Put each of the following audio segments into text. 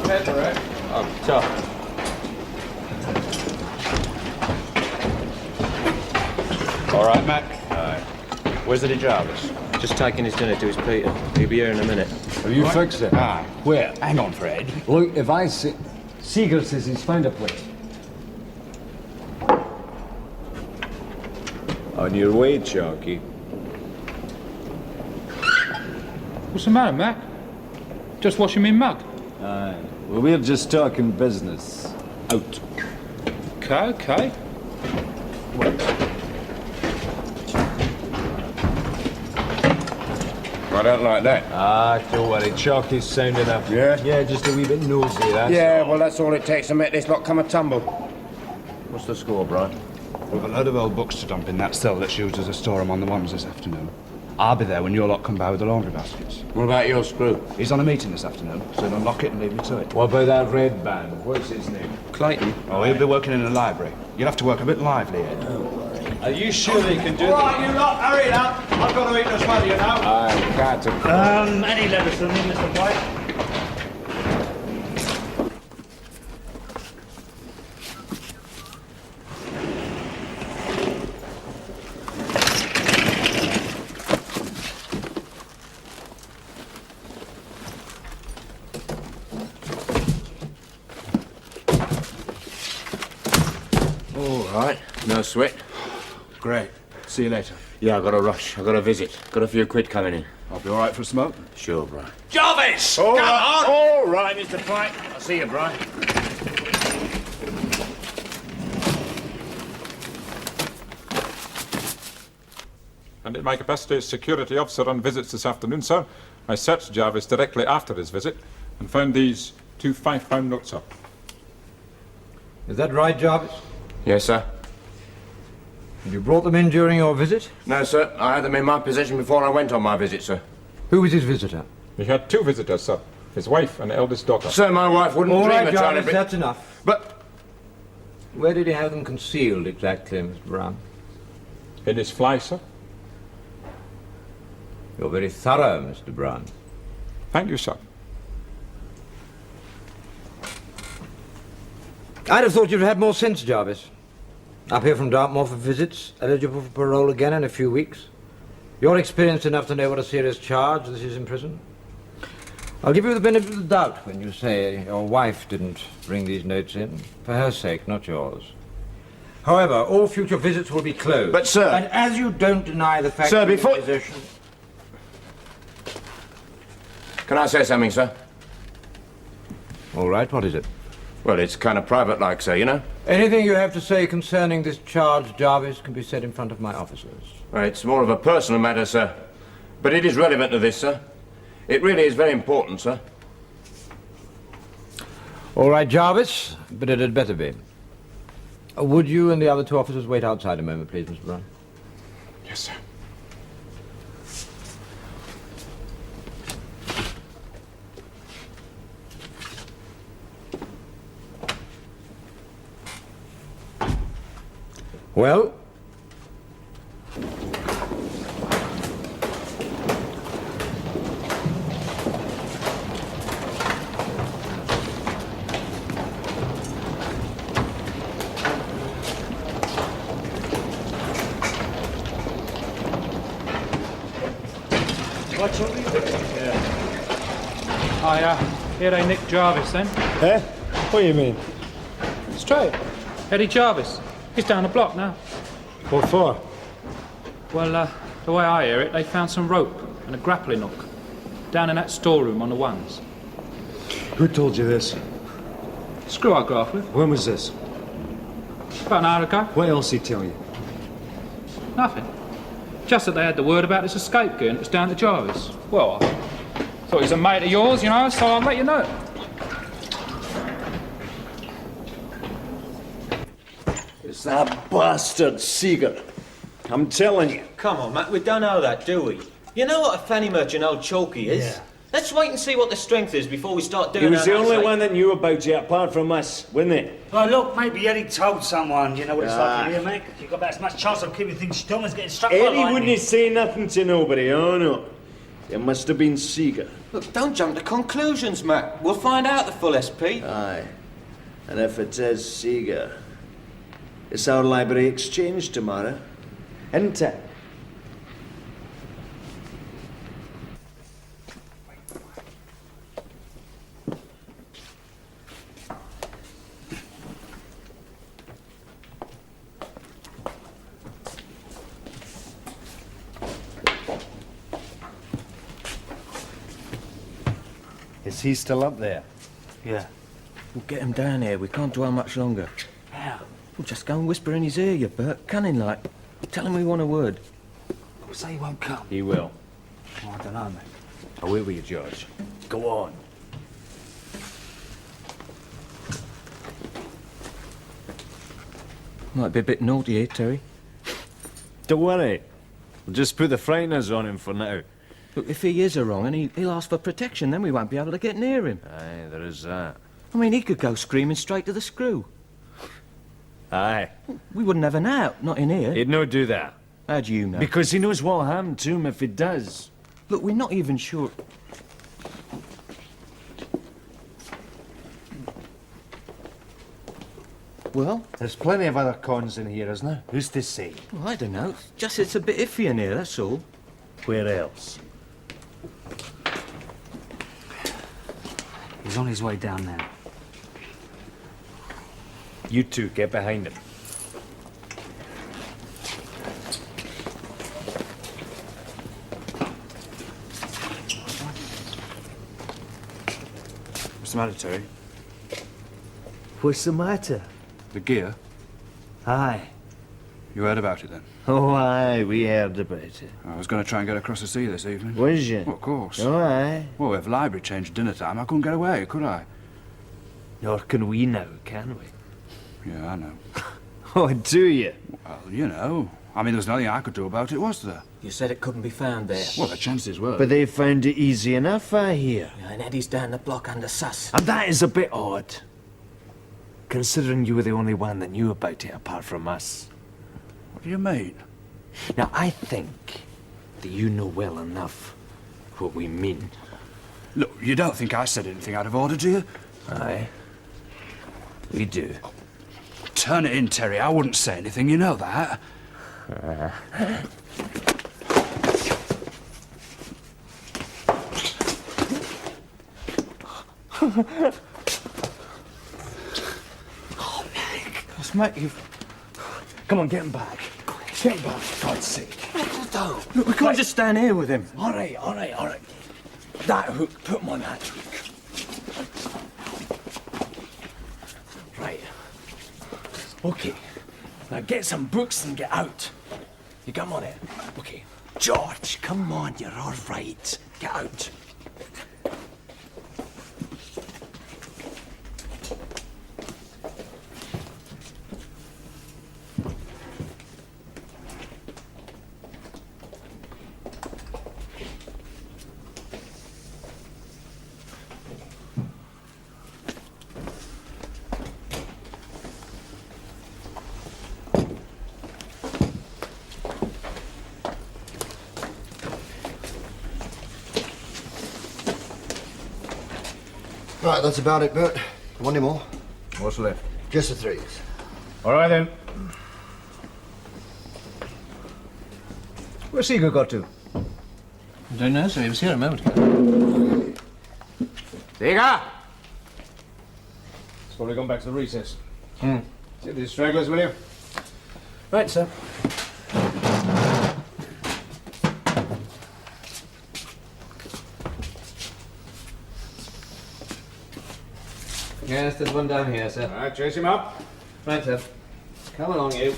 Pepper, eh? Oh, tough. All right, Mac. Where's Eddie Jarvis? Just taking his dinner to his Peter. He'll be here in a minute. Have you fixed it? Ah, where? Hang on, Fred. Look, if I see... Seagull says he's found a place. On your way, Chalky. What's the matter, Mac? Just washing me mug. Aye. Well, we're just talking business. Out. Okay. I don't like that. Ah, don't worry. Chalky's sound enough. Yeah? Yeah, just a wee bit nosy, that's Yeah, all. well, that's all it takes to make this lot come a tumble. What's the score, Brian? We've a load of old books to dump in that cell that's used as a storeroom on the ones this afternoon. I'll be there when your lot come by with the laundry baskets. What about your screw? He's on a meeting this afternoon, so he'll unlock it and leave me to it. What about that red band? What's his name? Clayton. Oh, he'll be working in the library. You'll have to work a bit lively, Ed. Are you sure they can do Right, you lot, hurry it up. I've got to eat as well, you know. I've got to... Any letters from me, Mr. White? All right. No sweat. Great. See you later. Yeah, I got a rush. I got a visit. Got a few quid coming in. I'll be all right for a smoke. Sure, Brian. Jarvis! All Come right. on! All right, Mr. Pike. I'll see you, Brian. And in my capacity as security officer on visits this afternoon, sir, I searched Jarvis directly after his visit and found these two £5 notes up. Is that right, Jarvis? Yes, sir. You brought them in during your visit? No, sir. I had them in my possession before I went on my visit, sir. Who was his visitor? He had two visitors, sir. His wife and eldest daughter. Sir, my wife wouldn't All dream right, of trying to Jarvis, bring... that's enough. But... Where did he have them concealed exactly, Mr. Brown? In his fly, sir. You're very thorough, Mr. Brown. Thank you, sir. I'd have thought you'd had more sense, Jarvis. Up here from Dartmoor for visits, eligible for parole again in a few weeks. You're experienced enough to know what a serious charge this is in prison. I'll give you the benefit of the doubt when you say your wife didn't bring these notes in. For her sake, not yours. However, all future visits will be closed. But, sir... And as you don't deny the fact Sir, of your before... possession... Can I say something, sir? All right, what is it? Well, it's kind of private-like, sir, you know? Anything you have to say concerning this charge, Jarvis, can be said in front of my officers. Well, it's more of a personal matter, sir. But it is relevant to this, sir. It really is very important, sir. All right, Jarvis, but it had better be. Would you and the other two officers wait outside a moment, please, Mr. Brown? Yes, sir. Well? Here they Nick Jarvis, then. Eh? What do you mean? Straight. Eddie Jarvis. He's down the block now. What for? Well, the way I hear it, they found some rope and a grappling hook down in that storeroom on the ones. Who told you this? Screw I got off with. When was this? About an hour ago. What else did he tell you? Nothing. Just that they had the word about this escape gear and it was down to Jarvis. Well, I thought he's a mate of yours, you know, so I'll let you know. It's that bastard Seeger. I'm telling you. Come on, Matt, we don't know that, do we? You know what a fanny merchant old Chalky is? Yeah. Let's wait and see what the strength is before we start doing He was our the only outside. one that knew about you apart from us, wasn't he? Well, look, maybe Eddie told someone. You know what it's like here, mate. You've got about as much chance of keeping things stum as getting struck by Eddie lightning. wouldn't say nothing to nobody, oh no. It must have been Seeger. Look, don't jump to conclusions, Mac. We'll find out the full SP. Aye. And if it is Seeger, it's our library exchange tomorrow, isn't it? Is he still up there? Yeah. We'll get him down here. We can't dwell much longer. How? We'll just go and whisper in his ear, you Bert. Cunning like. Tell him we want a word. Say he won't come. He will. Oh, I don't know, mate. I'll wait with you, George. Go on. Might be a bit naughty here, Terry. Don't worry. We'll just put the frighteners on him for now. Look, if he is a wrong and he'll ask for protection, then we won't be able to get near him. Aye, there is that. I mean, he could go screaming straight to the screw. Aye. We wouldn't have an out, not in here. He'd no do that. How do you know? Because he knows what'll happen to him if he does. Look, we're not even sure. Well? There's plenty of other cons in here, isn't there? Who's to say? Well, I don't know. Just it's a bit iffy in here, that's all. Where else? He's on his way down now. You two, get behind him. What's the matter, Terry? What's the matter? The gear? Aye. You heard about it then? Oh, aye, we heard about it. I was going to try and get across the sea this evening. Was you? Well, of course. Oh, aye. Well, if library changed dinner time, I couldn't get away, could I? Nor can we now, can we? Yeah, I know. Oh, do you? Well, you know. I mean, there was nothing I could do about it, was there? You said it couldn't be found there. Well, the chances were. But they found it easy enough, I hear. Yeah, and Eddie's down the block under sus. And that is a bit odd. Considering you were the only one that knew about it apart from us. What do you mean? Now, I think that you know well enough what we mean. Look, you don't think I said anything out of order, do you? Aye. We do. Turn it in, Terry. I wouldn't say anything, you know that. Mate, you've... Come on, get him back. Get him back, for God's sake. Look, we can't just stand here with him. All right. That hook, put him on that hook. Right. Okay. Now get some books and get out. You come on it? Okay. George, come on, you're all right. Get out. Right, that's about it, Bert. Want any more? What's left? Just the threes. All right, then. Where's Seeger got to? I don't know, sir. He was here a moment ago. Seeger! He's probably gone back to the recess. See these stragglers, will you? Right, sir. Yes, there's one down here, sir. All right, chase him up. Right, sir. Come along, you.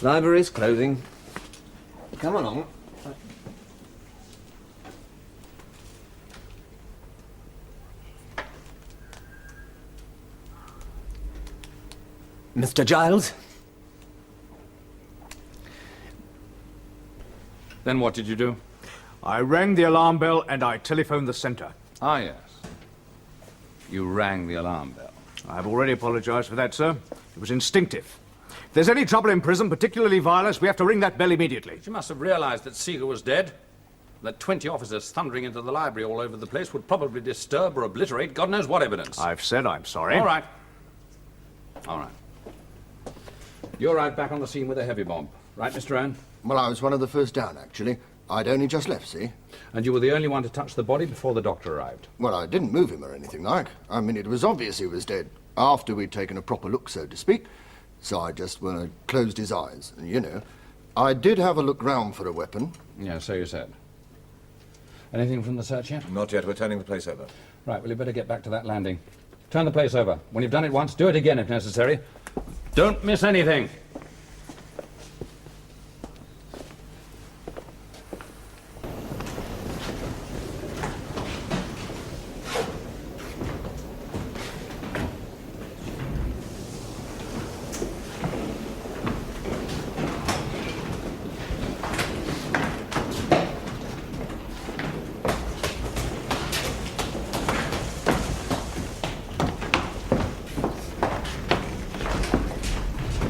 Library's closing. Come along. Mr. Giles? Then what did you do? I rang the alarm bell and I telephoned the centre. Ah, yes. You rang the alarm bell. I've already apologised for that, sir. It was instinctive. If there's any trouble in prison, particularly violence, we have to ring that bell immediately. You must have realised that Seeger was dead. that 20 officers thundering into the library all over the place would probably disturb or obliterate God knows what evidence. I've said I'm sorry. All right. All right. You arrived back on the scene with a heavy bomb, right, Mr. Owen? Well, I was one of the first down, actually. I'd only just left, see? And you were the only one to touch the body before the doctor arrived? Well, I didn't move him or anything like. I mean, it was obvious he was dead, after we'd taken a proper look, so to speak. So I just, closed his eyes, and, you know. I did have a look round for a weapon. Yeah, so you said. Anything from the search yet? Not yet. We're turning the place over. Right, well, you better get back to that landing. Turn the place over. When you've done it once, do it again if necessary. Don't miss anything.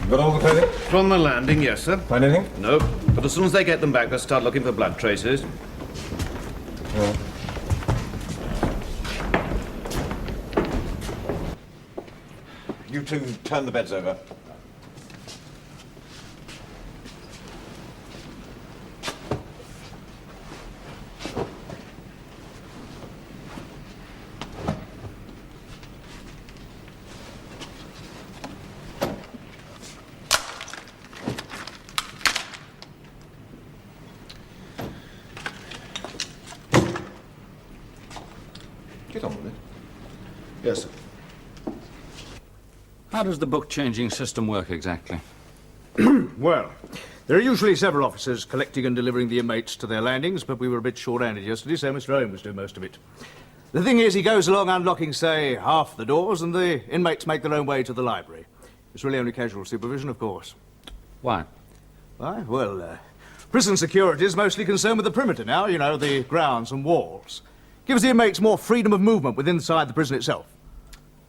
Got all the clothing? From the landing, yes, sir. Find anything? No, but as soon as they get them back, they'll start looking for blood traces. Yeah. You two turn the beds over. Get on with it. Yes, sir. How does the book-changing system work exactly? Well, there are usually several officers collecting and delivering the inmates to their landings, but we were a bit short-handed yesterday, so Mr. Owen was doing most of it. The thing is, he goes along unlocking, say, half the doors, and the inmates make their own way to the library. It's really only casual supervision, of course. Why? Why? Well, prison security is mostly concerned with the perimeter now, you know, the grounds and walls. Gives the inmates more freedom of movement within inside the prison itself.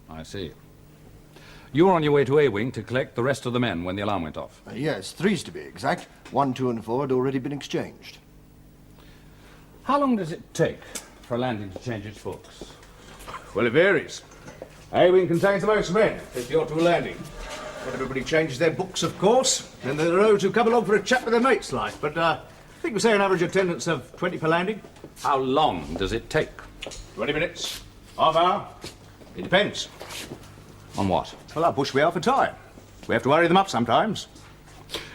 I see. You were on your way to A-Wing to collect the rest of the men when the alarm went off. Yes, 3's to be exact. 1, 2, and 4 had already been exchanged. How long does it take for a landing to change its books? Well, it varies. A-Wing contains the most men, 50 odd to a landing. Not everybody changes their books, of course. Then there are those who come along for a chat with their mates, like. But I think we say an average attendance of 20 per landing. How long does it take? 20 minutes. Half hour. It depends. On what? Well, how pushed we are for time. We have to hurry them up sometimes.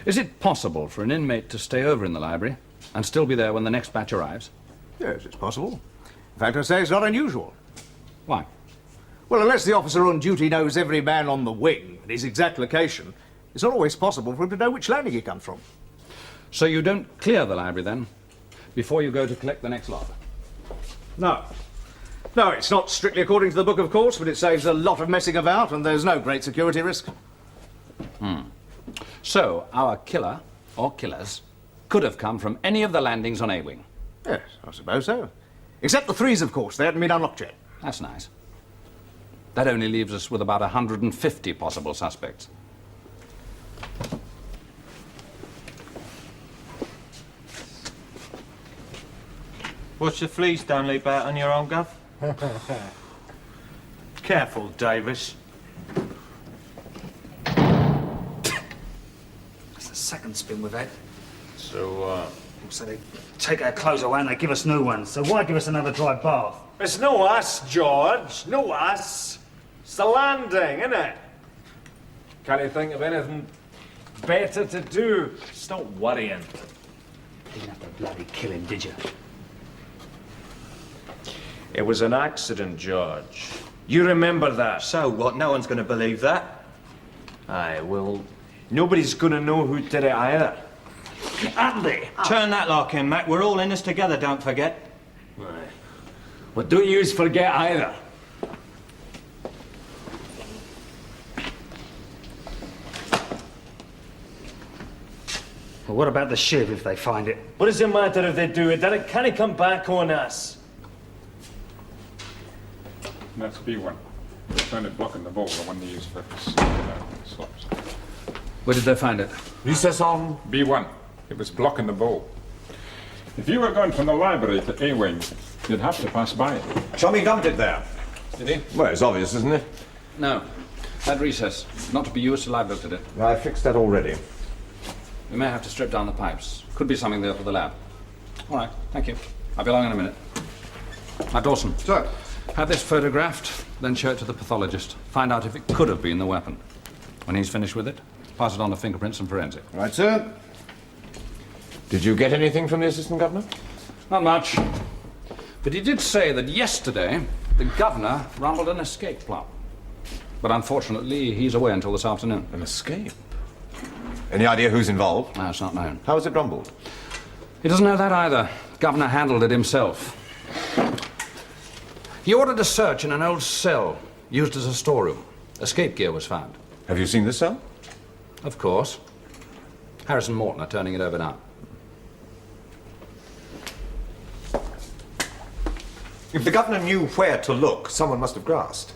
Is it possible for an inmate to stay over in the library and still be there when the next batch arrives? Yes, it's possible. In fact, I say it's not unusual. Why? Well, unless the officer on duty knows every man on the wing and his exact location, it's not always possible for him to know which landing he comes from. So you don't clear the library, then, before you go to collect the next lot? No. No, it's not strictly according to the book, of course, but it saves a lot of messing about, and there's no great security risk. So, our killer, or killers, could have come from any of the landings on A-Wing? Yes, I suppose so. Except the 3's, of course. They hadn't been unlocked yet. That's nice. That only leaves us with about 150 possible suspects. What's the fleas don't leap out on your own, Gov? Careful, Davis. That's the second spin we've had. So, So they take our clothes away and they give us new ones. So why give us another dry bath? it's no us, George. No us. It's the landing, isn't it? Can't you think of anything better to do? Stop worrying. You didn't have to bloody kill him, did you? It was an accident, George. You remember that? So what? No one's going to believe that. Aye, well, nobody's gonna know who did it either. Andy! Turn that lock in, Mac. We're all in this together, don't forget. Aye. Well, don't yous forget either. Well, what about the shiv if they find it? What does it matter if they do it? Then it can't come back on us. That's B1. They found it blocking the ball, the one they use for slops. Where did they find it? Recess on. B1. It was blocking the ball. If you were going from the library to A Wing, you'd have to pass by it. Chummy dumped it there. Did he? Well, it's obvious, isn't it? No. That recess. Not to be used till I've looked at it. I fixed that already. We may have to strip down the pipes. Could be something there for the lab. All right, thank you. I'll be along in a minute. Now, Dawson. Sir. Have this photographed, then show it to the pathologist. Find out if it could have been the weapon. When he's finished with it, pass it on to fingerprints and forensic. Right, sir. Did you get anything from the Assistant Governor? Not much. But he did say that yesterday the Governor rumbled an escape plot. But unfortunately, he's away until this afternoon. An escape? Any idea who's involved? No, it's not known. How was it rumbled? He doesn't know that either. Governor handled it himself. He ordered a search in an old cell used as a storeroom. Escape gear was found. Have you seen the cell? Of course. Harrison Morton are turning it over now. If the Governor knew where to look, someone must have grasped.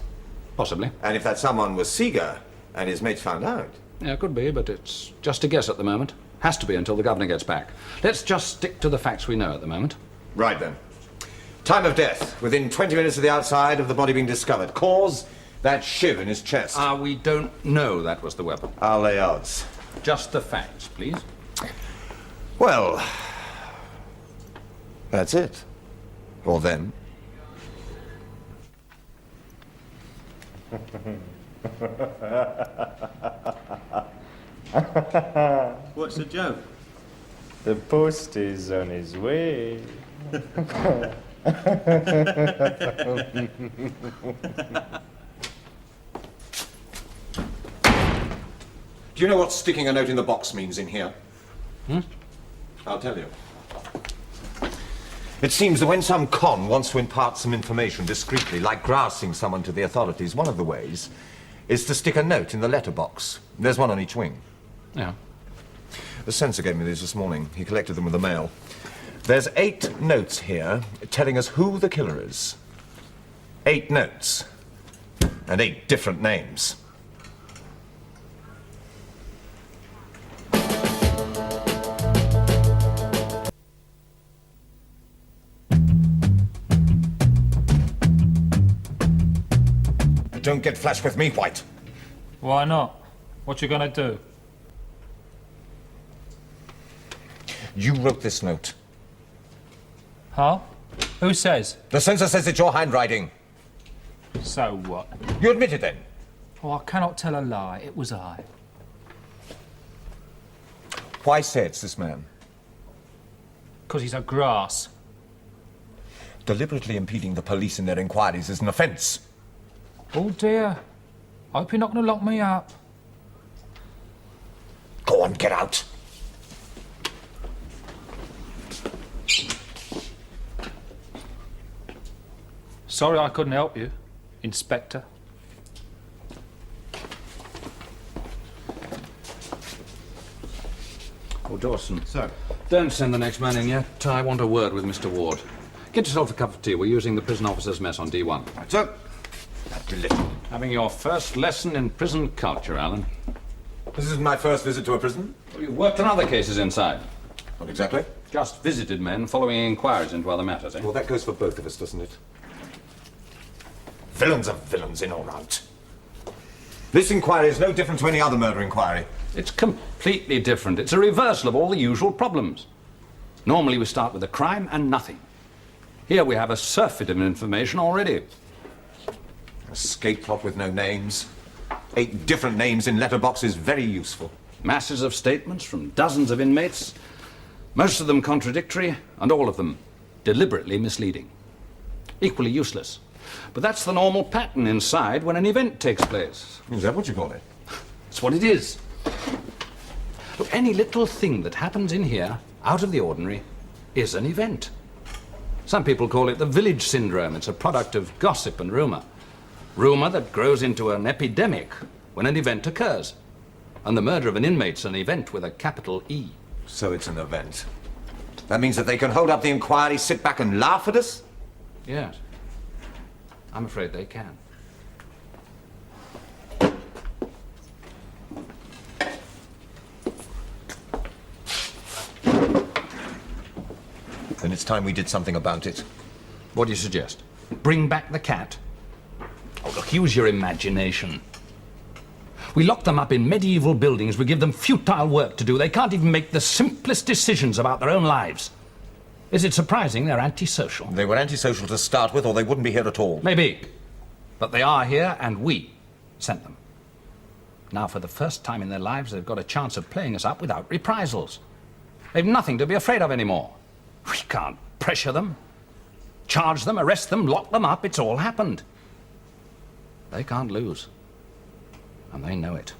Possibly. And if that someone was Seeger, and his mates found out... Yeah, could be, but it's just a guess at the moment. Has to be until the Governor gets back. Let's just stick to the facts we know at the moment. Right then. Time of death, within 20 minutes of the outside of the body being discovered. Cause, that shiv in his chest. We don't know that was the weapon. I'll lay odds. Just the facts, please. Well, that's it. Or them. What's the joke? The post is on his way. Do you know what sticking a note in the box means in here? I'll tell you. It seems that when some con wants to impart some information discreetly, like grassing someone to the authorities, one of the ways is to stick a note in the letterbox. There's one on each wing. Yeah. The censor gave me these this morning. He collected them with the mail. There's 8 notes here telling us who the killer is. 8 notes. And 8 different names. Don't get flash with me, White. Why not? What you gonna do? You wrote this note. Huh? Who says? The censor says it's your handwriting. So what? You admit it then? Oh, I cannot tell a lie. It was I. Why say it's this man? 'Cause he's a grass. Deliberately impeding the police in their inquiries is an offence. Oh dear. Hope you're not gonna lock me up. Go on, get out. Sorry I couldn't help you, Inspector. Oh, Dawson. Sir. Don't send the next man in yet. I want a word with Mr. Ward. Get yourself a cup of tea. We're using the prison officers' mess on D1. Right, sir. Having your first lesson in prison culture, Alan. This isn't my first visit to a prison. You've worked on other cases inside. Not exactly. Just visited men following inquiries into other matters, eh? Well, that goes for both of us, doesn't it? Villains are villains in or out. This inquiry is no different to any other murder inquiry. It's completely different. It's a reversal of all the usual problems. Normally we start with a crime and nothing. Here we have a surfeit of information already. Escape plot with no names. 8 different names in letterboxes, very useful. Masses of statements from dozens of inmates, most of them contradictory, and all of them deliberately misleading. Equally useless. But that's the normal pattern inside when an event takes place. Is that what you call it? It's what it is. Look, any little thing that happens in here, out of the ordinary, is an event. Some people call it the village syndrome. It's a product of gossip and rumour. Rumour that grows into an epidemic when an event occurs. And the murder of an inmate's an event with a capital E. So it's an event. That means that they can hold up the inquiry, sit back and laugh at us? Yes. I'm afraid they can. time we did something about it. What do you suggest? Bring back the cat? Oh, look, use your imagination. We lock them up in medieval buildings. We give them futile work to do. They can't even make the simplest decisions about their own lives. Is it surprising they're antisocial? They were antisocial to start with, or they wouldn't be here at all. Maybe. But they are here, and we sent them. Now, for the first time in their lives, they've got a chance of playing us up without reprisals. They've nothing to be afraid of anymore. We can't pressure them, charge them, arrest them, lock them up. It's all happened. They can't lose. And they know it.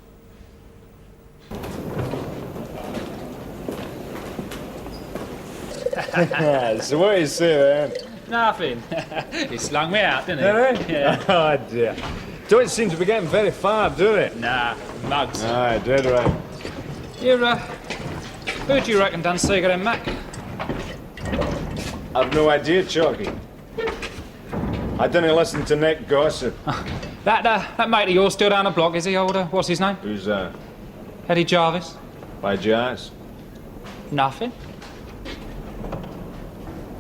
So what do you say then? Nothing. He slung me out, didn't he? Did he? Yeah. Oh dear. Don't seem to be getting very far, do it? Nah, mugs. Aye, dead right. Who do you reckon done Seeger then, Mac? I've no idea, Chalky. I didn't listen to Nick gossip. That mate of yours still down the block, is he, older? What's his name? Who's that? Eddie Jarvis. By Jazz? Nothing.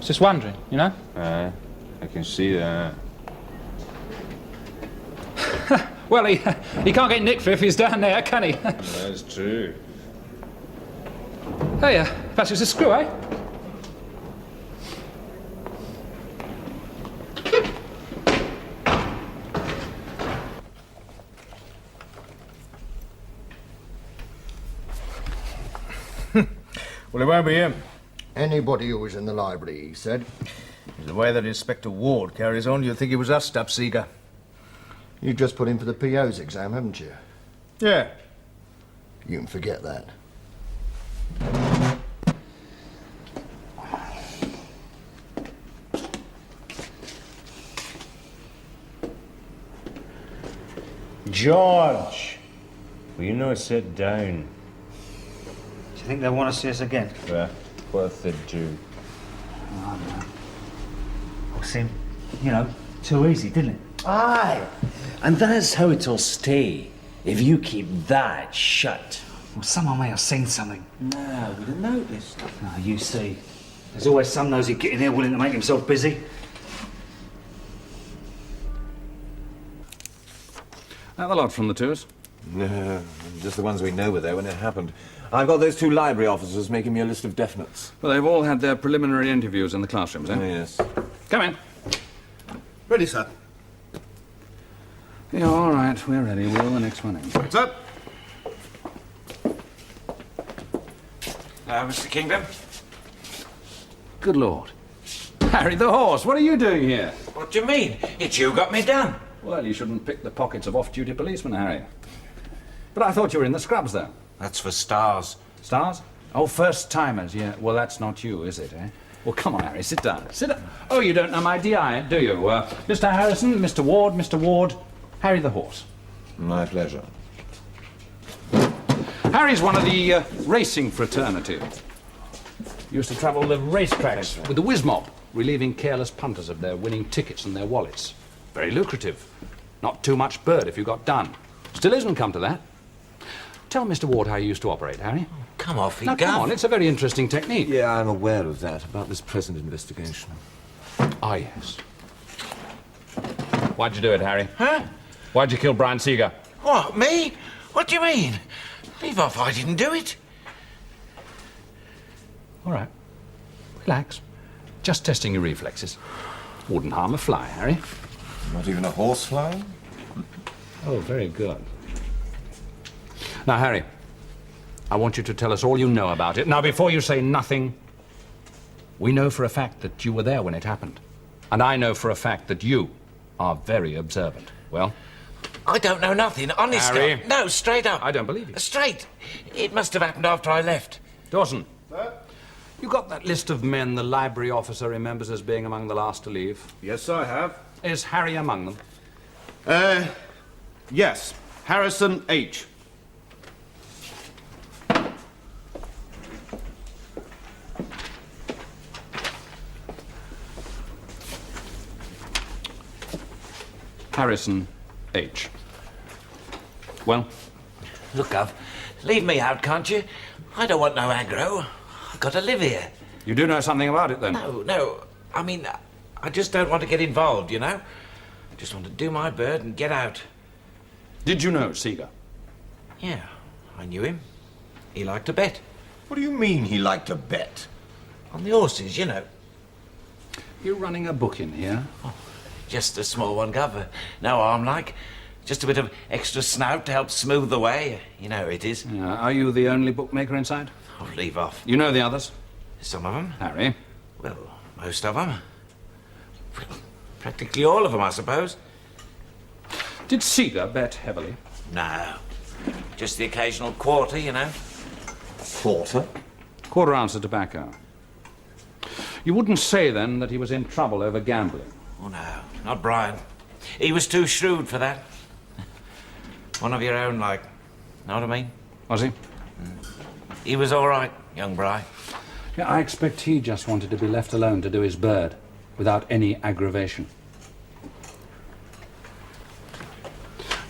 Just wondering, you know? Aye, I can see that. Well, he can't get Nick for if he's down there, can he? That's true. Hey, perhaps it's a screw, eh? Well, it won't be him. Anybody who was in the library, he said. The way that Inspector Ward carries on, you'd think he was us, Seeger. You just put in for the PO's exam, haven't you? Yeah. You can forget that. George! Will you not sit down? Do you think they'll want to see us again? Yeah, what if they do? Oh, no. It seemed, too easy, didn't it? Aye. And that's how it'll stay, if you keep that shut. Well, someone may have seen something. No, we'd have noticed. No, you see. There's always some nosy getting here willing to make himself busy. Now the lot from the tours. No, just the ones we know were there when it happened. I've got those 2 library officers making me a list of definites. Well, they've all had their preliminary interviews in the classrooms, eh? Oh, yes. Come in. Ready, sir. Yeah, all right, we're ready. Wheel the next one in. What's up? Mr. Kingdom? Good Lord. Harry the horse, what are you doing here? What do you mean? It's you got me done. Well, you shouldn't pick the pockets of off-duty policemen, Harry. But I thought you were in the scrubs, though. That's for stars. Stars? Oh, first-timers, yeah. Well, that's not you, is it, eh? Well, come on, Harry, sit down. Sit down. Oh, you don't know my DI, do you? Mr. Harrison, Mr. Ward, Harry the horse. My pleasure. Harry's one of the racing fraternity. Used to travel the racetracks with the whiz mob, relieving careless punters of their winning tickets and their wallets. Very lucrative. Not too much bird if you got done. Still isn't come to that. Tell Mr. Ward how you used to operate, Harry. Come off, Now, come on, it's a very interesting technique. Yeah, I'm aware of that, about this present investigation. Ah, yes. Why'd you do it, Harry? Huh? Why'd you kill Brian Seeger? What, me? What do you mean? Leave off, I didn't do it. All right. Relax. Just testing your reflexes. Wouldn't harm a fly, Harry. Not even a horse fly? Oh, very good. Now, Harry, I want you to tell us all you know about it. Now, before you say nothing, we know for a fact that you were there when it happened. And I know for a fact that you are very observant. Well? I don't know nothing, honest. Harry. No, straight up. I don't believe you. Straight. It must have happened after I left. Dawson. Sir? You got that list of men the library officer remembers as being among the last to leave? Yes, I have. Is Harry among them? Yes. Harrison H. Harrison H. Well? Look, Gov, leave me out, can't you? I don't want no aggro. I've got to live here. You do know something about it, then? No. I mean, I just don't want to get involved, you know? Just want to do my bit and get out. Did you know Seeger? Yeah, I knew him. He liked to bet. What do you mean he liked to bet? On the horses, you know. You running a book in here? Oh, just a small one, Gov. No harm, like. Just a bit of extra snout to help smooth the way. You know how it is. Are you the only bookmaker inside? Oh, leave off. You know the others? Some of them. Harry? Well, most of them. Practically all of them, I suppose. Did Seeger bet heavily? No. Just the occasional quarter, you know. Quarter? Quarter ounce of tobacco. You wouldn't say, then, that he was in trouble over gambling? Oh, no. Not Brian. He was too shrewd for that. One of your own, like. Know what I mean? Was he? He was all right, young Bry. Yeah, I expect he just wanted to be left alone to do his bird, without any aggravation.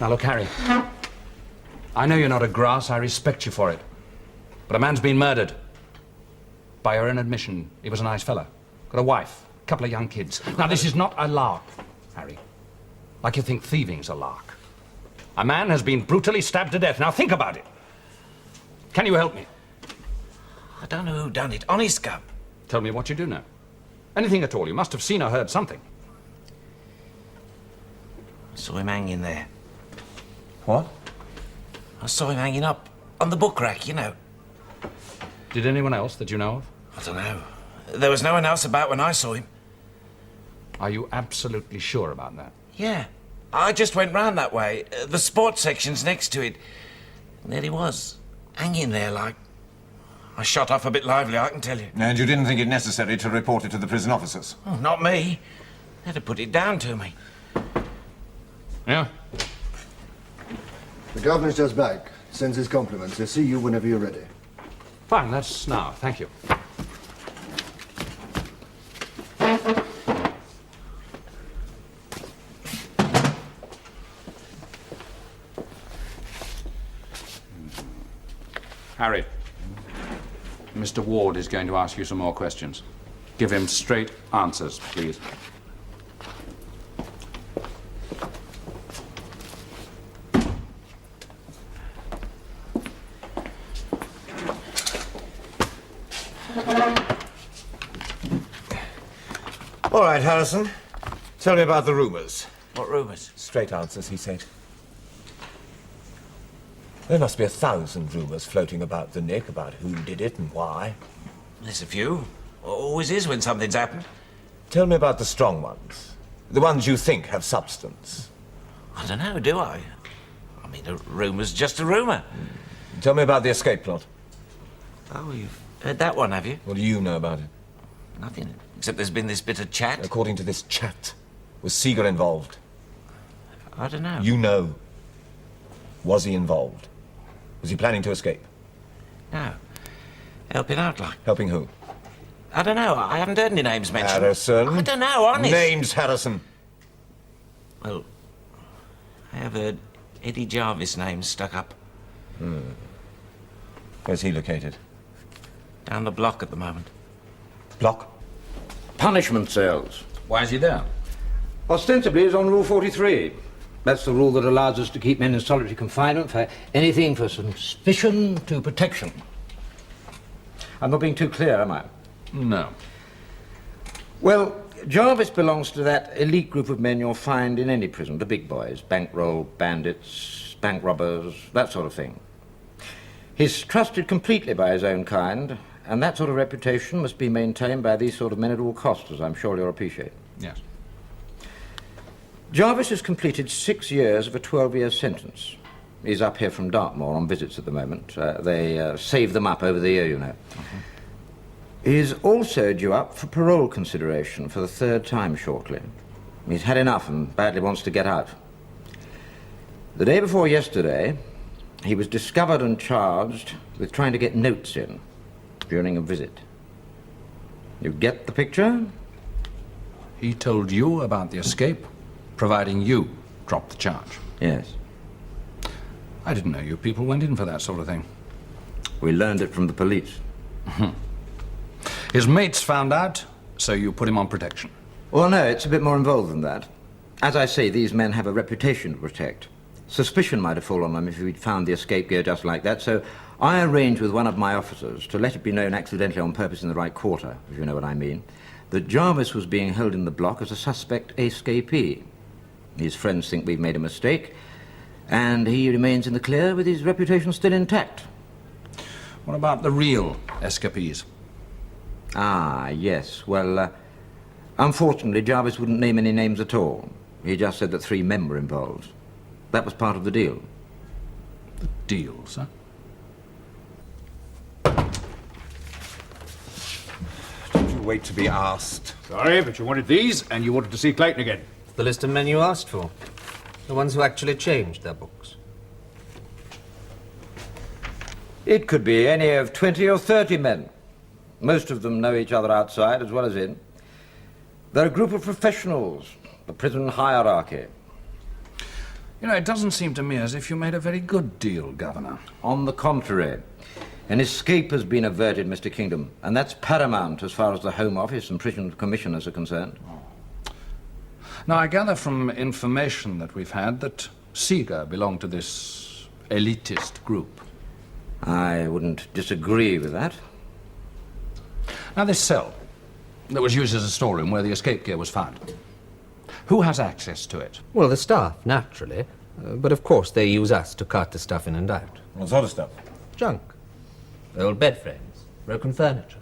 Now, look, Harry. I know you're not a grass. I respect you for it. But a man's been murdered. By your own admission, he was a nice fella. Got a wife, a couple of young kids. Now, this is not a lark, Harry. Like you think thieving's a lark. A man has been brutally stabbed to death. Now, think about it. Can you help me? I don't know who done it. Honest, Gov. Tell me what you do know. Anything at all. You must have seen or heard something. I saw him hanging there. What? I saw him hanging up on the book rack, you know. Did anyone else that you know of? I don't know. There was no one else about when I saw him. Are you absolutely sure about that? Yeah. I just went round that way. The sports section's next to it. And there he was, hanging there like. I shot off a bit lively, I can tell you. And you didn't think it necessary to report it to the prison officers? Oh, not me. They'd have put it down to me. Yeah? The governor's just back. Sends his compliments. He'll see you whenever you're ready. Fine, that's now. Thank you. Harry, Mr. Ward is going to ask you some more questions. Give him straight answers, please. All right, Harrison. Tell me about the rumours. What rumours? Straight answers, he said. There must be 1,000 rumours floating about the Nick, about who did it and why. There's a few. Always is when something's happened. Tell me about the strong ones. The ones you think have substance. I don't know, do I? I mean, a rumour's just a rumour. Tell me about the escape plot. Oh, you've heard that one, have you? What do you know about it? Nothing, except there's been this bit of chat. According to this chat, was Seeger involved? I don't know. You know. Was he involved? Was he planning to escape? No. Helping out, like. Helping who? I don't know. I haven't heard any names mentioned. Harrison. I don't know, honest. Names, Harrison. Well, I have heard Eddie Jarvis' name stuck up. Where's he located? Down the block at the moment. Block? Punishment cells. Why is he there? Ostensibly, it's on Rule 43. That's the rule that allows us to keep men in solitary confinement for anything from suspicion to protection. I'm not being too clear, am I? No. Well, Jarvis belongs to that elite group of men you'll find in any prison, the big boys, bankroll bandits, bank robbers, that sort of thing. He's trusted completely by his own kind, and that sort of reputation must be maintained by these sort of men at all costs, as I'm sure you'll appreciate. Yes. Jarvis has completed 6 years of a 12-year sentence. He's up here from Dartmoor on visits at the moment. They save them up over the year, you know. He's also due up for parole consideration for the 3rd time shortly. He's had enough and badly wants to get out. The day before yesterday, he was discovered and charged with trying to get notes in during a visit. You get the picture? He told you about the escape, providing you dropped the charge. Yes. I didn't know you people went in for that sort of thing. We learned it from the police. His mates found out, so you put him on protection. Well, no, it's a bit more involved than that. As I say, these men have a reputation to protect. Suspicion might have fallen on them if we'd found the escape gear just like that, so I arranged with one of my officers to let it be known accidentally on purpose in the right quarter, if you know what I mean, that Jarvis was being held in the block as a suspect escapee. His friends think we've made a mistake, and he remains in the clear with his reputation still intact. What about the real escapees? Ah, yes. Well, unfortunately, Jarvis wouldn't name any names at all. He just said that 3 men were involved. That was part of the deal. The deal, sir? Don't you wait to be asked? Sorry, but you wanted these, and you wanted to see Clayton again. The list of men you asked for. The ones who actually changed their books. It could be any of 20 or 30 men. Most of them know each other outside as well as in. They're a group of professionals, the prison hierarchy. You know, it doesn't seem to me as if you made a very good deal, Governor. On the contrary. An escape has been averted, Mr. Kingdom, and that's paramount as far as the Home Office and prison commissioners are concerned. Now, I gather from information that we've had that Seeger belonged to this elitist group. I wouldn't disagree with that. Now, this cell that was used as a storeroom where the escape gear was found, who has access to it? Well, the staff, naturally. But of course they use us to cart the stuff in and out. What sort of stuff? Junk. Old bed frames. Broken furniture.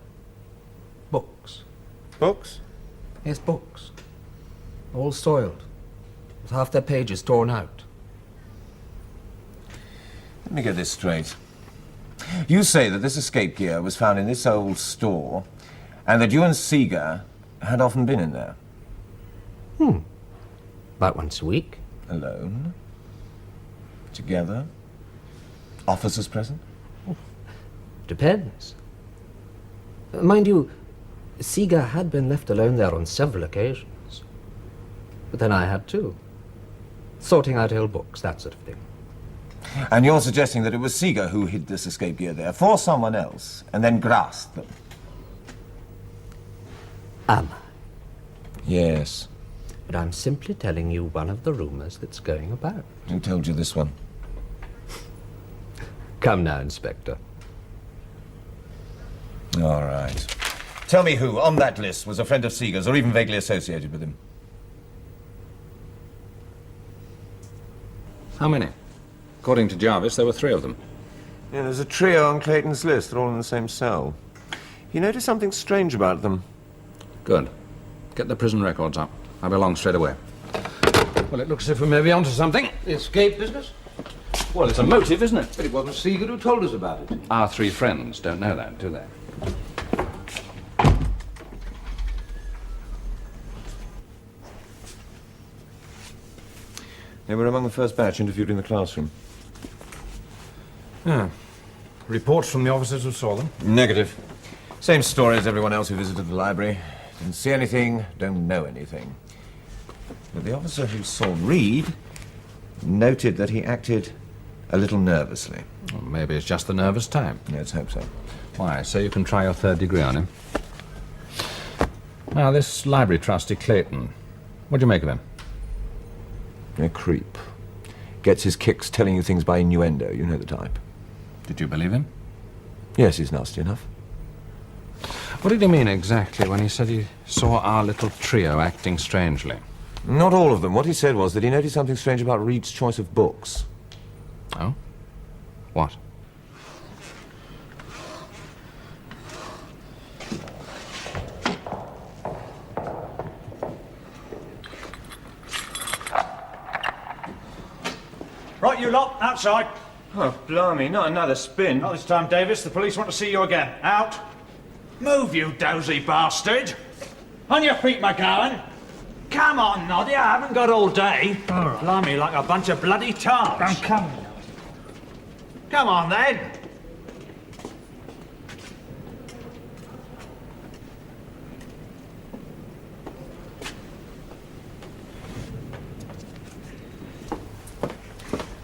Books. Books? Yes, books. All soiled. With half their pages torn out. Let me get this straight. You say that this escape gear was found in this old store, and that you and Seeger had often been in there? About once a week. Alone? Together? Officers present? Depends. Mind you, Seeger had been left alone there on several occasions. But then I had too. Sorting out old books, that sort of thing. And you're suggesting that it was Seeger who hid this escape gear there for someone else, and then grasped them? Am I? Yes. But I'm simply telling you one of the rumors that's going about. Who told you this one? Come now, Inspector. All right. Tell me who, on that list, was a friend of Seeger's or even vaguely associated with him. How many? According to Jarvis, there were 3 of them. Yeah, there's a trio on Clayton's list. They're all in the same cell. He noticed something strange about them. Good. Get the prison records up. I'll be along straight away. Well, it looks as if we may be onto something. The escape business? Well, it's a motive, isn't it? But it wasn't Seeger who told us about it. Our 3 friends don't know that, do they? They were among the first batch interviewed in the classroom. Yeah. Reports from the officers who saw them? Negative. Same story as everyone else who visited the library. Didn't see anything, don't know anything. But the officer who saw Reed noted that he acted a little nervously. Well, maybe it's just the nervous type. Let's hope so. Why, so you can try your 3rd degree on him. Now, this library trustee, Clayton, what do you make of him? A creep. Gets his kicks telling you things by innuendo. You know the type. Did you believe him? Yes, he's nasty enough. What did he mean exactly when he said he saw our little trio acting strangely? Not all of them. What he said was that he noticed something strange about Reed's choice of books. Oh? What? Right, you lot, outside. Oh, blimey, not another spin. Not this time, Davis. The police want to see you again. Out. Move, you dozy bastard. On your feet, McGowan. Come on, Noddy, I haven't got all day. All right. Blimey, like a bunch of bloody tarts. I'm coming. Come on, then.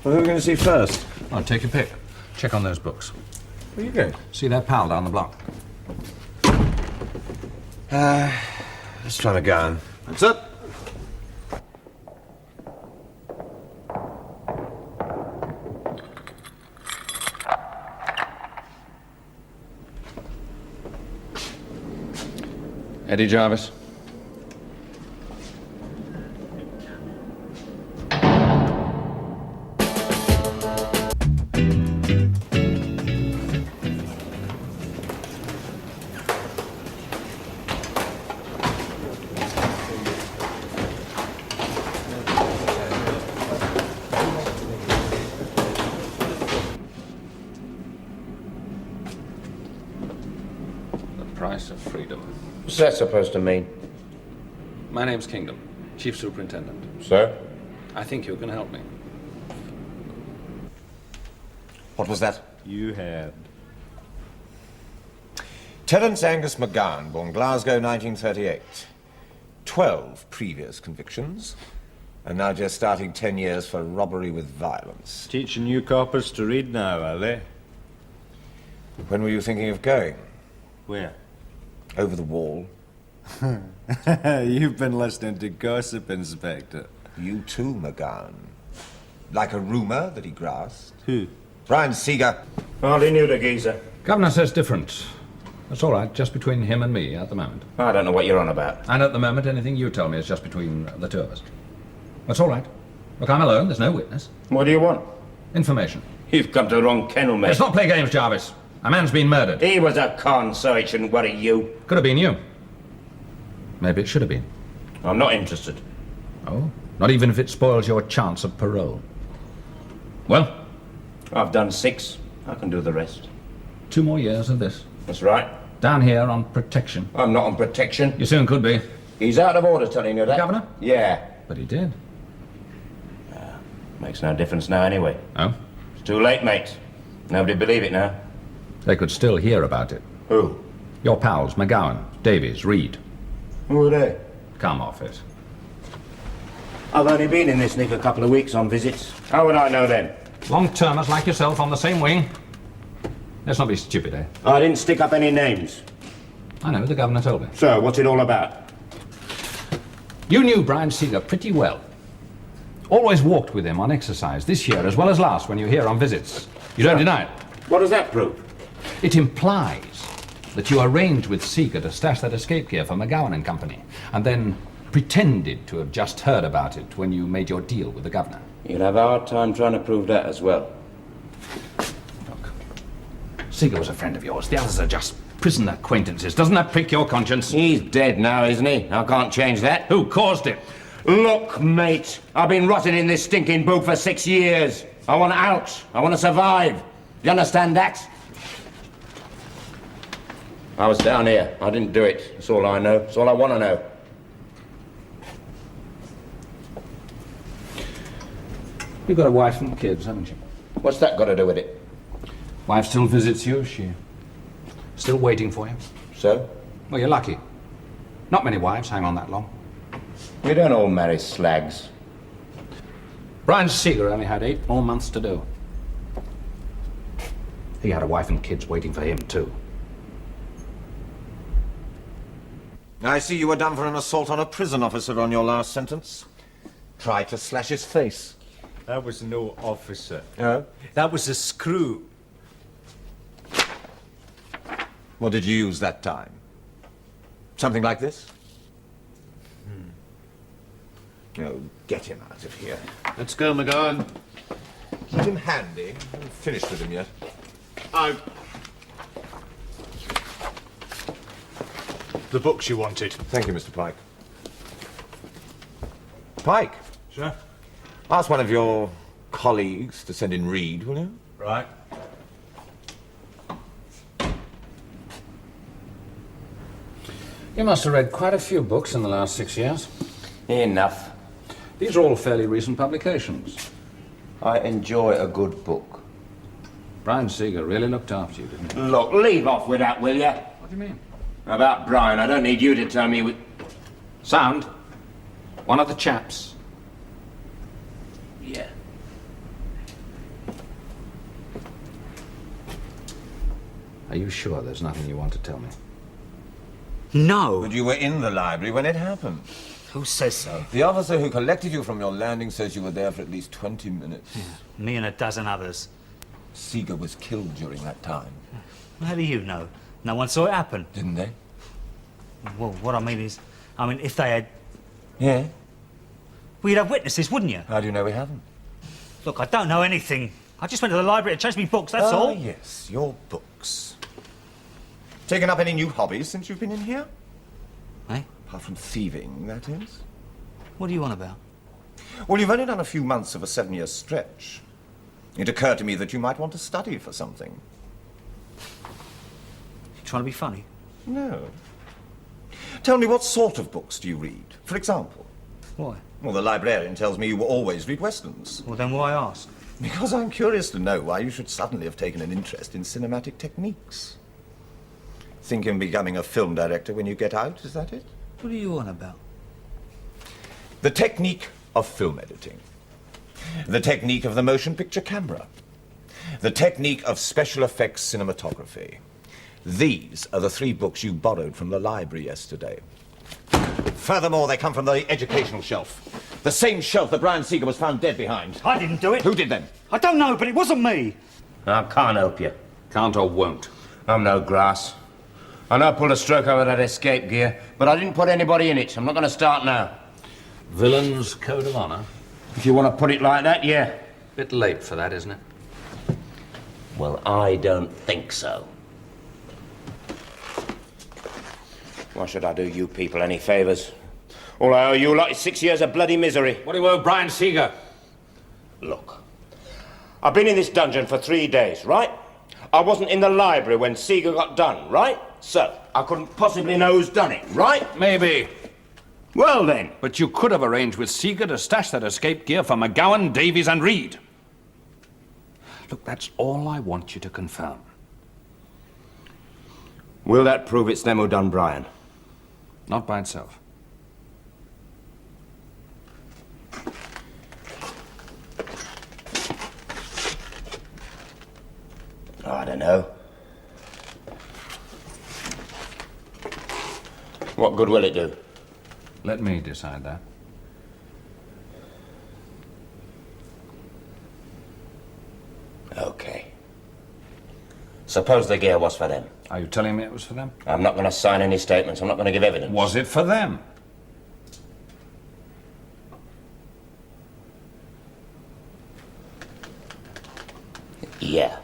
Well, who are we going to see first? Oh, take your pick. Check on those books. Where are you going? See their pal down the block. Let's try McGowan. That's it. Eddie Jarvis. Price of freedom. What's that supposed to mean? My name's Kingdom, Chief Superintendent. Sir? I think you can help me. What was that? You had. Terence Angus McGowan, born Glasgow, 1938. 12 previous convictions, and now just starting 10 years for robbery with violence. Teaching you coppers to read now, are they? When were you thinking of going? Where? Over the wall. You've been listening to gossip, Inspector. You too, McGowan. Like a rumour that he grasped. Who? Brian Seeger. Hardly knew the geezer. Governor says different. That's all right, just between him and me at the moment. I don't know what you're on about. And at the moment, anything you tell me is just between the two of us. That's all right. Look, I'm alone, there's no witness. What do you want? Information. You've come to the wrong kennel, mate. Let's not play games, Jarvis. A man's been murdered. He was a con, so it shouldn't worry you. Could have been you. Maybe it should have been. I'm not interested. Oh? Not even if it spoils your chance of parole. Well? I've done 6. I can do the rest. 2 more years of this. That's right. Down here on protection. I'm not on protection. You soon could be. He's out of order telling you that. Governor? Yeah. But he did. Makes no difference now anyway. Oh? It's too late, mate. Nobody'd believe it now. They could still hear about it. Who? Your pals, McGowan, Davies, Reed. Who are they? Come off it. I've only been in this nick a couple of weeks on visits. How would I know then? Long-termers like yourself on the same wing. Let's not be stupid, eh? I didn't stick up any names. I know, the governor told me. So, what's it all about? You knew Brian Seeger pretty well. Always walked with him on exercise, this year as well as last when you were here on visits. You don't deny it? What does that prove? It implies that you arranged with Seeger to stash that escape gear for McGowan and Company, and then pretended to have just heard about it when you made your deal with the governor. You'll have a hard time trying to prove that as well. Look, Seeger was a friend of yours. The others are just prison acquaintances. Doesn't that prick your conscience? He's dead now, isn't he? I can't change that. Who caused it? Look, mate, I've been rotting in this stinking boot for 6 years. I want out. I want to survive. You understand that? I was down here. I didn't do it. That's all I know. That's all I want to know. You've got a wife and kids, haven't you? What's that got to do with it? Wife still visits you, is she? Still waiting for you? So? Well, you're lucky. Not many wives hang on that long. You don't all marry slags. Brian Seeger only had 8 more months to do. He had a wife and kids waiting for him, too. I see you were done for an assault on a prison officer on your last sentence. Tried to slash his face. That was no officer. Oh? That was a screw. What did you use that time? Something like this? Oh, get him out of here. Let's go, McGowan. Keep him handy. I haven't finished with him yet. The books you wanted. Thank you, Mr. Pike. Pike? Sir? Ask one of your colleagues to send in Reed, will you? Right. You must have read quite a few books in the last 6 years. Enough. These are all fairly recent publications. I enjoy a good book. Brian Seeger really looked after you, didn't he? Look, leave off with that, will you? What do you mean? About Brian, I don't need you to tell me Sound? One of the chaps. Yeah. Are you sure there's nothing you want to tell me? No. But you were in the library when it happened. Who says so? The officer who collected you from your landing says you were there for at least 20 minutes. Me and a dozen others. Seeger was killed during that time. How do you know? No one saw it happen. Didn't they? Well, what I mean is, if they had... Yeah? Well, you'd have witnesses, wouldn't you? How do you know we haven't? Look, I don't know anything. I just went to the library to change me books, that's Ah, all. yes, your books. Taken up any new hobbies since you've been in here? Eh? Apart from thieving, that is. What do you want about? Well, you've only done a few months of a 7-year stretch. It occurred to me that you might want to study for something. You trying to be funny? No. Tell me, what sort of books do you read? For example? Why? Well, the librarian tells me you will always read westerns. Well, then why ask? Because I'm curious to know why you should suddenly have taken an interest in cinematic techniques. Think of becoming a film director when you get out, is that it? What are you on about? The technique of film editing. The technique of the motion picture camera. The technique of special effects cinematography. These are the 3 books you borrowed from the library yesterday. Furthermore, they come from the educational shelf. The same shelf that Brian Seeger was found dead behind. I didn't do it. Who did then? I don't know, but it wasn't me. I can't help you. Can't or won't. I'm no grass. I know I pulled a stroke over that escape gear, but I didn't put anybody in it. I'm not going to start now. Villain's code of honour. If you want to put it like that, yeah. Bit late for that, isn't it? Well, I don't think so. Why should I do you people any favours? All I owe you lot is 6 years of bloody misery. What do you owe Brian Seeger? Look, I've been in this dungeon for 3 days, right? I wasn't in the library when Seeger got done, right? So, I couldn't possibly know who's done it, right? Maybe. Well then. But you could have arranged with Seeger to stash that escape gear for McGowan, Davies and Reed. Look, that's all I want you to confirm. Will that prove it's them who done Brian? Not by itself. I don't know. What good will it do? Let me decide that. Okay. Suppose the gear was for them. Are you telling me it was for them? I'm not going to sign any statements. I'm not going to give evidence. Was it for them? Yeah.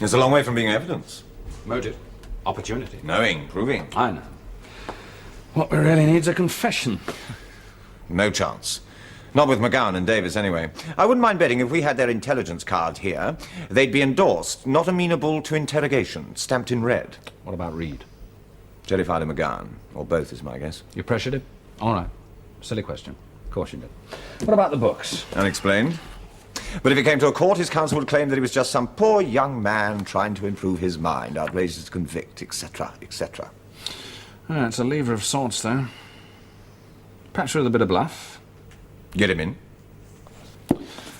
It's a long way from being evidence. Motive. Opportunity. Knowing, proving. I know. What we really need is a confession. No chance. Not with McGowan and Davis, anyway. I wouldn't mind betting if we had their intelligence card here, they'd be endorsed, not amenable to interrogation, stamped in red. What about Reed? Jellified and McGowan, or both is my guess. You pressured him? All right. Silly question. Of course you did. What about the books? Unexplained. But if it came to a court, his counsel would claim that he was just some poor young man trying to improve his mind, outrageous to convict, etc., etc. It's a lever of sorts, though. Perhaps with a bit of bluff. Get him in.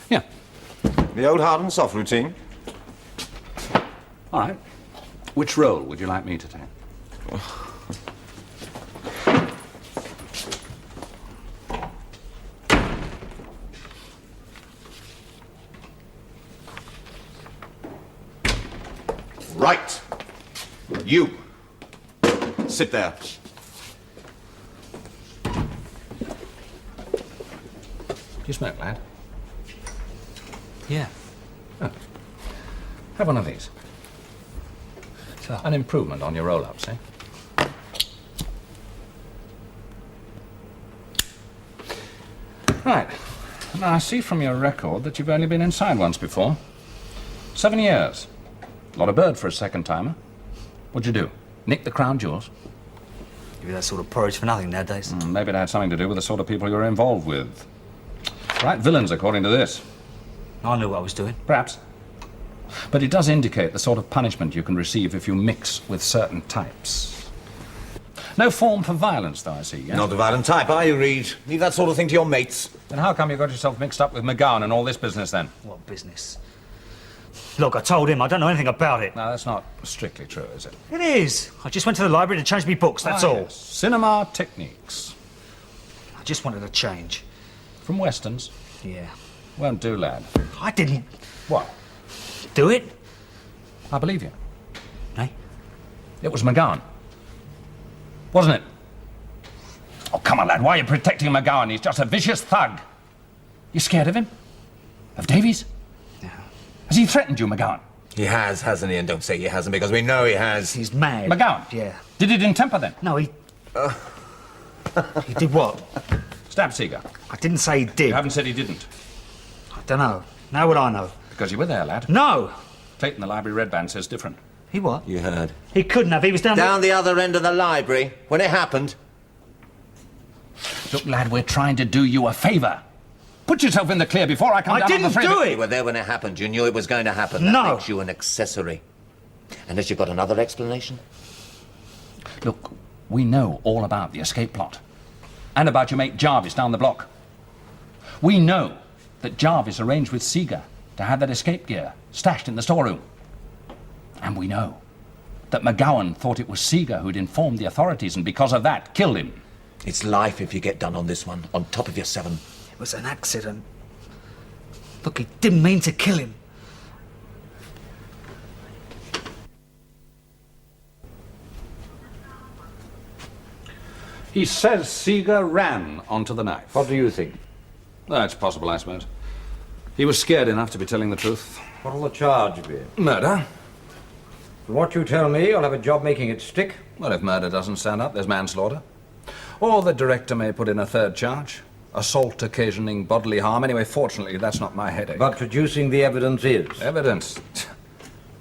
Yeah. The old hard and soft routine. All right. Which role would you like me to take? Right. You. Sit there. Do you smoke, lad? Yeah. Oh. Have one of these. It's an improvement on your roll-ups, eh? Right. Now, I see from your record that you've only been inside once before. 7 years. Not a bird for a second-timer. What'd you do? Nick the crown jewels? Give you that sort of porridge for nothing nowadays. Maybe it had something to do with the sort of people you're involved with. Right villains, according to this. I knew what I was doing. Perhaps. But it does indicate the sort of punishment you can receive if you mix with certain types. No form for violence, though, I see, yes? Not a violent type, are you, Reed? Leave that sort of thing to your mates. Then how come you got yourself mixed up with McGowan and all this business, then? What business? Look, I told him I don't know anything about it. No, that's not strictly true, is it? It is. I just went to the library to change me books, that's all. Yes. Cinema techniques. I just wanted a change. From Westerns? Yeah. Won't do, lad. I didn't... What? Do it? I believe you. Eh? It was McGowan. Wasn't it? Oh, come on, lad. Why are you protecting McGowan? He's just a vicious thug. You scared of him? Of Davies? Yeah. Has he threatened you, McGowan? He has, hasn't he? And don't say he hasn't, because we know he has. He's mad. McGowan? Yeah. Did it in temper, then? No, he... He did what? Stab Seeger. I didn't say he did. You haven't said he didn't. I don't know. Now would I know? Because you were there, lad. No! Clayton, the library red band, says different. He what? You heard. He couldn't have. He was down the other end of the library when it happened. Look, lad, we're trying to do you a favour. Put yourself in the clear before I come down on the frame. I didn't do it! You were there when it happened. You knew it was going to happen. That No. makes you an accessory. Unless you've got another explanation. Look, we know all about the escape plot. And about your mate Jarvis down the block. We know that Jarvis arranged with Seeger to have that escape gear stashed in the storeroom. And we know that McGowan thought it was Seeger who'd informed the authorities and because of that killed him. It's life if you get done on this one, on top of your 7. It was an accident. Look, he didn't mean to kill him. He says Seeger ran onto the knife. What do you think? That's possible, I suppose. He was scared enough to be telling the truth. What'll the charge be? Murder. From what you tell me, you'll have a job making it stick. Well, if murder doesn't stand up, there's manslaughter. Or the director may put in a third charge. Assault occasioning bodily harm. Anyway, fortunately, that's not my headache. But producing the evidence is. Evidence?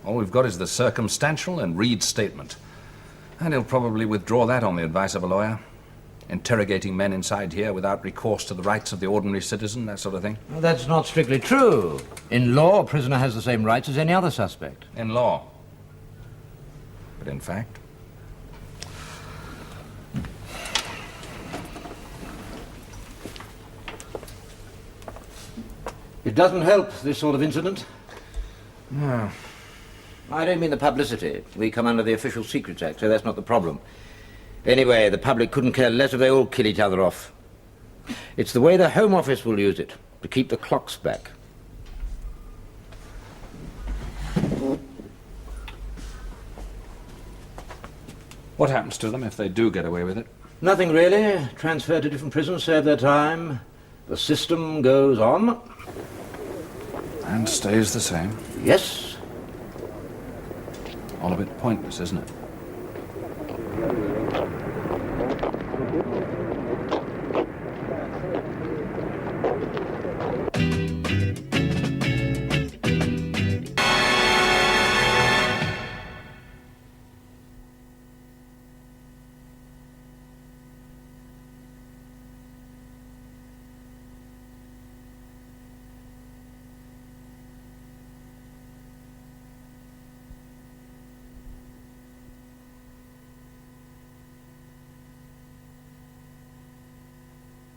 All we've got is the circumstantial and Reed's statement. And he'll probably withdraw that on the advice of a lawyer. Interrogating men inside here without recourse to the rights of the ordinary citizen, that sort of thing. Well, that's not strictly true. In law, a prisoner has the same rights as any other suspect. In law. But in fact... It doesn't help, this sort of incident. No. I don't mean the publicity. We come under the Official Secrets Act, so that's not the problem. Anyway, the public couldn't care less if they all kill each other off. It's the way the Home Office will use it, to keep the clocks back. What happens to them if they do get away with it? Nothing really. Transferred to different prisons, serve their time. The system goes on. And stays the same. Yes. All a bit pointless, isn't it?